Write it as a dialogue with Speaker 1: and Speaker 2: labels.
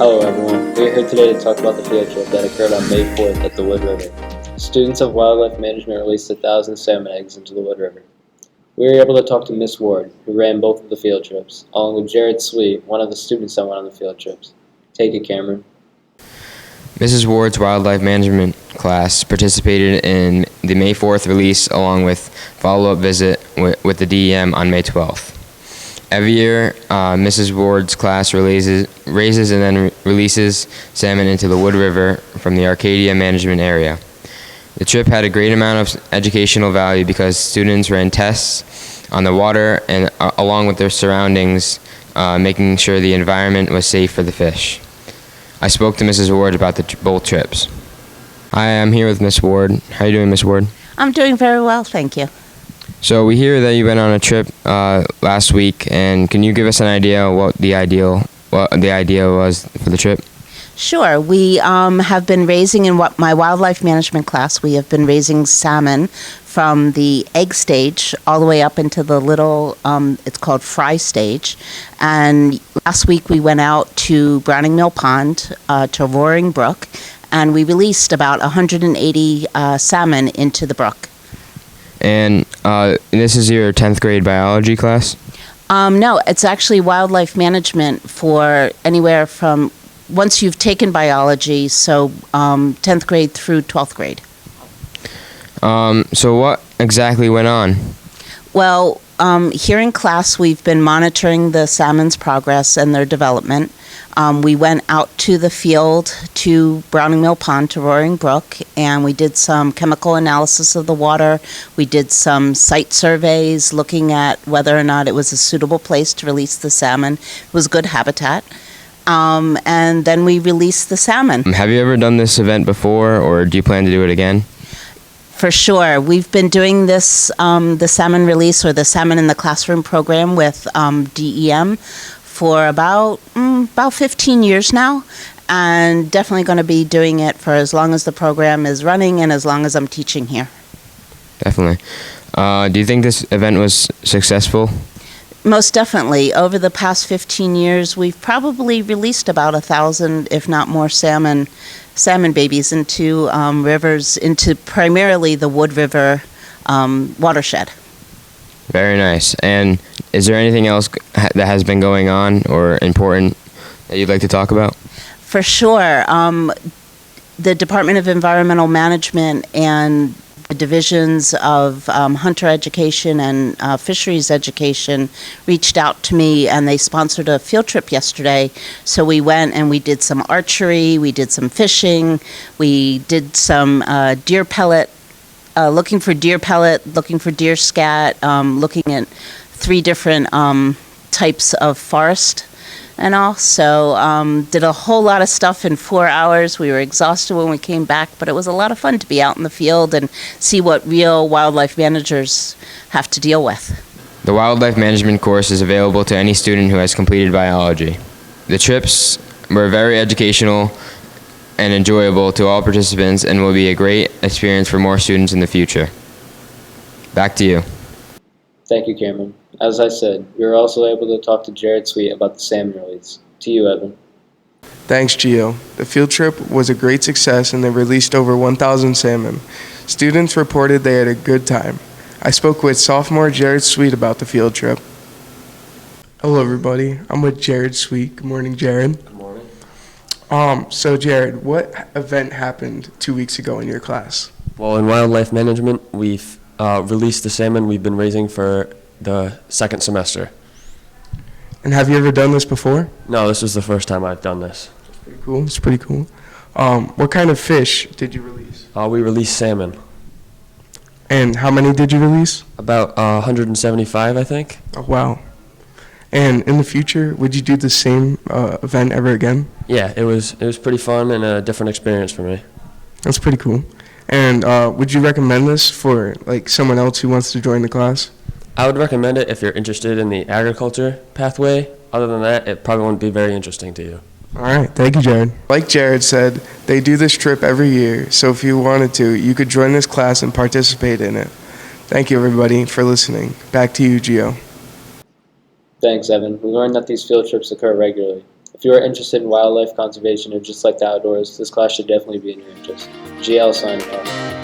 Speaker 1: Hello everyone, we are here today to talk about the field trip that occurred on May 4th at the Wood River. Students of Wildlife Management released 1,000 salmon eggs into the Wood River. We were able to talk to Miss Ward, who ran both of the field trips, along with Jared Sweet, one of the students that went on the field trips. Take it, Cameron.
Speaker 2: Mrs. Ward's Wildlife Management class participated in the May 4th release along with follow-up visit with the DEM on May 12th. Every year, Mrs. Ward's class raises and then releases salmon into the Wood River from the Arcadia management area. The trip had a great amount of educational value because students ran tests on the water and along with their surroundings, making sure the environment was safe for the fish. I spoke to Mrs. Ward about both trips. Hi, I'm here with Miss Ward. How are you doing, Miss Ward?
Speaker 3: I'm doing very well, thank you.
Speaker 2: So we hear that you went on a trip last week, and can you give us an idea what the idea was for the trip?
Speaker 3: Sure. We have been raising in my wildlife management class. We have been raising salmon from the egg stage all the way up into the little, it's called fry stage. And last week we went out to Browning Mill Pond, to Roaring Brook, and we released about 180 salmon into the brook.
Speaker 2: And this is your 10th grade biology class?
Speaker 3: No, it's actually wildlife management for anywhere from once you've taken biology, so 10th grade through 12th grade.
Speaker 2: So what exactly went on?
Speaker 3: Well, here in class, we've been monitoring the salmon's progress and their development. We went out to the field to Browning Mill Pond, to Roaring Brook, and we did some chemical analysis of the water. We did some site surveys looking at whether or not it was a suitable place to release the salmon. It was good habitat. And then we released the salmon.
Speaker 2: Have you ever done this event before, or do you plan to do it again?
Speaker 3: For sure. We've been doing this, the salmon release or the salmon in the classroom program with DEM for about 15 years now, and definitely going to be doing it for as long as the program is running and as long as I'm teaching here.
Speaker 2: Definitely. Do you think this event was successful?
Speaker 3: Most definitely. Over the past 15 years, we've probably released about 1,000, if not more, salmon babies into rivers, into primarily the Wood River watershed.
Speaker 2: Very nice. And is there anything else that has been going on or important that you'd like to talk about?
Speaker 3: For sure. The Department of Environmental Management and the divisions of hunter education and fisheries education reached out to me, and they sponsored a field trip yesterday. So we went and we did some archery, we did some fishing, we did some deer pellet, looking for deer pellet, looking for deer scat, looking at 3 different types of forest and all. So did a whole lot of stuff in 4 hours. We were exhausted when we came back, but it was a lot of fun to be out in the field and see what real wildlife managers have to deal with.
Speaker 2: The wildlife management course is available to any student who has completed biology. The trips were very educational and enjoyable to all participants and will be a great experience for more students in the future. Back to you.
Speaker 1: Thank you, Cameron. As I said, we were also able to talk to Jared Sweet about the salmon release. To you, Evan.
Speaker 4: Thanks, Gio. The field trip was a great success and they released over 1,000 salmon. Students reported they had a good time. I spoke with sophomore Jared Sweet about the field trip. Hello, everybody. I'm with Jared Sweet. Good morning, Jared.
Speaker 5: Good morning.
Speaker 4: So Jared, what event happened 2 weeks ago in your class?
Speaker 5: Well, in wildlife management, we've released the salmon we've been raising for the second semester.
Speaker 4: And have you ever done this before?
Speaker 5: No, this is the first time I've done this.
Speaker 4: Pretty cool. It's pretty cool. What kind of fish did you release?
Speaker 5: We released salmon.
Speaker 4: And how many did you release?
Speaker 5: About 175, I think.
Speaker 4: Oh, wow. And in the future, would you do the same event ever again?
Speaker 5: Yeah, it was pretty fun and a different experience for me.
Speaker 4: That's pretty cool. And would you recommend this for like someone else who wants to join the class?
Speaker 5: I would recommend it if you're interested in the agriculture pathway. Other than that, it probably wouldn't be very interesting to you.
Speaker 4: All right. Thank you, Jared. Like Jared said, they do this trip every year, so if you wanted to, you could join this class and participate in it. Thank you, everybody, for listening. Back to you, Gio.
Speaker 1: Thanks, Evan. We learned that these field trips occur regularly. If you are interested in wildlife conservation or just like the outdoors, this class should definitely be in your interest. GL signing off.